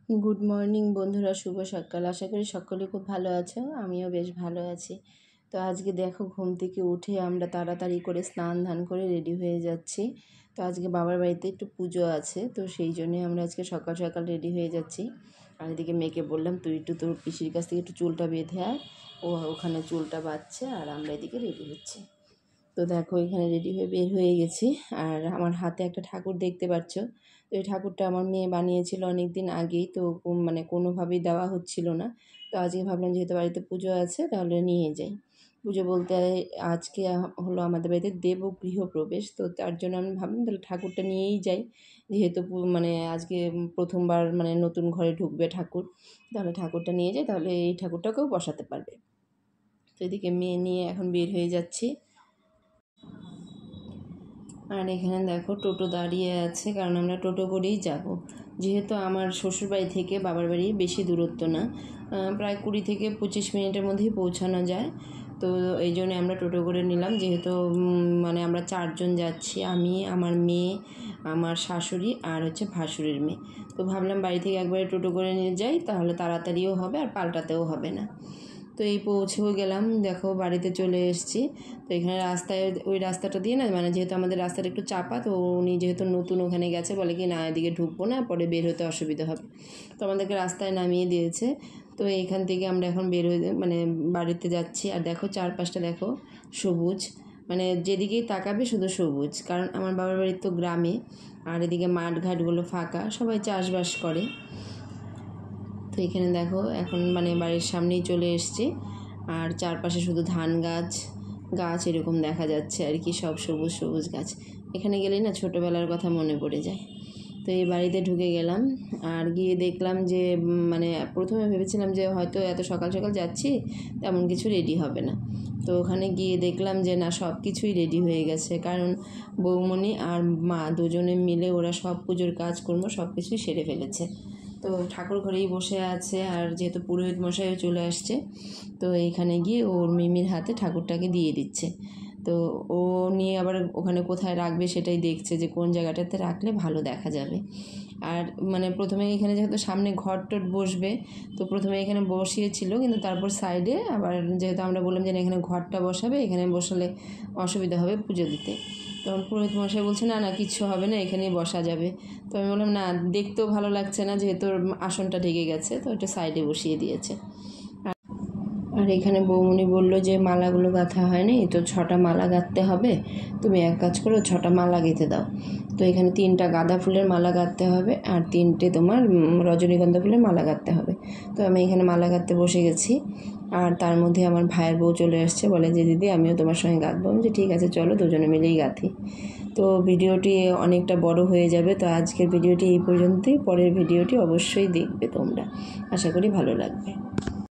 Good morning বন্ধুরা, শুভ সকাল। আশা করি সকলে খুব ভালো আছো, আমিও বেশ ভালো আছি। তো আজকে দেখো, ঘুম থেকে উঠে আমরা তাড়াতাড়ি করে স্নান ধান করে রেডি হয়ে যাচ্ছি। তো আজকে বাবার বাড়িতে একটু পুজো আছে, তো সেই জন্যে আমরা আজকে সকাল সকাল রেডি হয়ে যাচ্ছি। আর এদিকে মেয়েকে বললাম, তুই একটু তোর পিসির কাছ থেকে একটু চুলটা বেঁধে আয়। ও ওখানে চুলটা বাঁধছে আর আমরা এদিকে রেডি হচ্ছি। তো দেখো, এখানে রেডি হয়ে বের হয়ে গেছি। আর আমার হাতে একটা ঠাকুর দেখতে পাচ্ছ। তো এই ঠাকুরটা আমার মেয়ে বানিয়েছিল অনেক দিন আগেই, তো কোনোভাবেই দেওয়া হচ্ছিল না। তো আজকে ভাবলাম যেহেতু বাড়িতে পুজো আছে তাহলে নিয়ে যাই। পুজো বলতে আজকে হলো আমাদের বাড়িতে গৃহপ্রবেশ, তো তার জন্য আমি ভাবলাম তাহলে ঠাকুরটা নিয়েই যাই। যেহেতু আজকে প্রথমবার নতুন ঘরে ঢুকবে ঠাকুর, তাহলে ঠাকুরটা নিয়ে যাই, তাহলে এই ঠাকুরটাকেও বসাতে পারবে। তো এদিকে মেয়ে নিয়ে এখন বের হয়ে যাচ্ছি। আর এখানে দেখো, টোটো দাঁড়িয়ে আছে, কারণ আমরা টোটো করেই যাব। যেহেতু আমার শ্বশুরবাড়ি থেকে বাবার বাড়ি বেশি দূরত্ব না, প্রায় 20 থেকে 25 মিনিটের মধ্যেই পৌঁছানো যায়। তো এই জন্যে আমরা টোটো করে নিলাম, যেহেতু আমরা 4 জন যাচ্ছি, আমি, আমার মেয়ে, আমার শাশুড়ি আর ভাসুরের মেয়ে। তো ভাবলাম বাড়ি থেকে একবারে টোটো করে নিয়ে যাই, তাহলে তাড়াতাড়িও হবে আর পাল্টাতেও হবে না। তো এই পৌঁছেও গেলাম, দেখো বাড়িতে চলে এসেছি। তো এখানে রাস্তায় ওই রাস্তাটা দিয়ে না, যেহেতু আমাদের রাস্তাটা একটু চাপা, তো উনি যেহেতু নতুন ওখানে গেছে, বলে কি না এদিকে ঢুকবো না, পরে বের হতে অসুবিধা হবে। তো আমাদেরকে রাস্তায় নামিয়ে দিয়েছে। তো এইখান থেকে আমরা এখন বের হয়ে বাড়িতে যাচ্ছি। আর দেখো চারপাশটা দেখো, সবুজ, যেদিকেই তাকাবে শুধু সবুজ, কারণ আমার বাবার বাড়ির তো গ্রামে। আর এদিকে মাঠঘাটগুলো ফাঁকা, সবাই চাষবাস করে। তো এখানে দেখো এখন বাড়ির সামনেই চলে এসেছি। আর চারপাশে শুধু ধান গাছ এরকম দেখা যাচ্ছে আর কি, সব সবুজ সবুজ গাছ। এখানে গেলেই না ছোটোবেলার কথা মনে পড়ে যায়। তো এই বাড়িতে ঢুকে গেলাম। আর গিয়ে দেখলাম যে প্রথমে ভেবেছিলাম যে হয়তো এত সকাল সকাল যাচ্ছি, তেমন কিছু রেডি হবে না। তো ওখানে গিয়ে দেখলাম যে না, সব কিছুই রেডি হয়ে গেছে, কারণ বৌমণি আর মা দুজনে মিলে ওরা সব পুজোর কাজকর্ম সব কিছুই সেরে ফেলেছে। তো ঠাকুর ঘরেই বসে আছে, আর যেহেতু পুরোহিত মশাইও চলে আসছে, তো এইখানে গিয়ে ওর মিমির হাতে ঠাকুরটাকে দিয়ে দিচ্ছে। তো ও নিয়ে আবার ওখানে কোথায় রাখবে সেটাই দেখছে, যে কোন জায়গাটাতে রাখলে ভালো দেখা যাবে। আর প্রথমে এখানে যেহেতু সামনে ঘর টট বসবে, তো প্রথমে এখানে বসিয়েছিল, কিন্তু তারপর সাইডে আবার যেহেতু আমরা বললাম যে এখানে ঘরটা বসাবে, এখানে বসালে অসুবিধা হবে পুজো দিতে। তখন পুরোহিত মশাই বলছে না না, কিচ্ছু হবে না, এখানেই বসা যাবে। তো আমি বললাম না, দেখতেও ভালো লাগছে না, যেহেতু আসনটা ঢেকে গেছে, তো এটা সাইডে বসিয়ে দিয়েছে। আর এখানে বৌমনি বলল যে মালাগুলো গাঁথা হয়নি, তো 6টা মালা গাঁথতে হবে, তুমি এক কাজ করো 6টা মালা গেঁথে দাও। তো এখানে 3টা গাঁদা ফুলের মালা গাঁথতে হবে, আর 3টে তোমার রজনীগন্ধা ফুলের মালা গাঁথতে হবে। তো আমি এখানে মালা গাঁথতে বসে গেছি। আর তার মধ্যে আমার ভাইয়ের বউ চলে আসছে, বলে যে দিদি আমিও তোমার সঙ্গে গাঁথবো। আমি যে ঠিক আছে চলো, দুজনে মিলেই গাঁথি। তো ভিডিওটি অনেকটা বড় হয়ে যাবে, তো আজকের ভিডিওটি এই পর্যন্তই। পরের ভিডিওটি অবশ্যই দেখবে তোমরা, আশা করি ভালো লাগবে।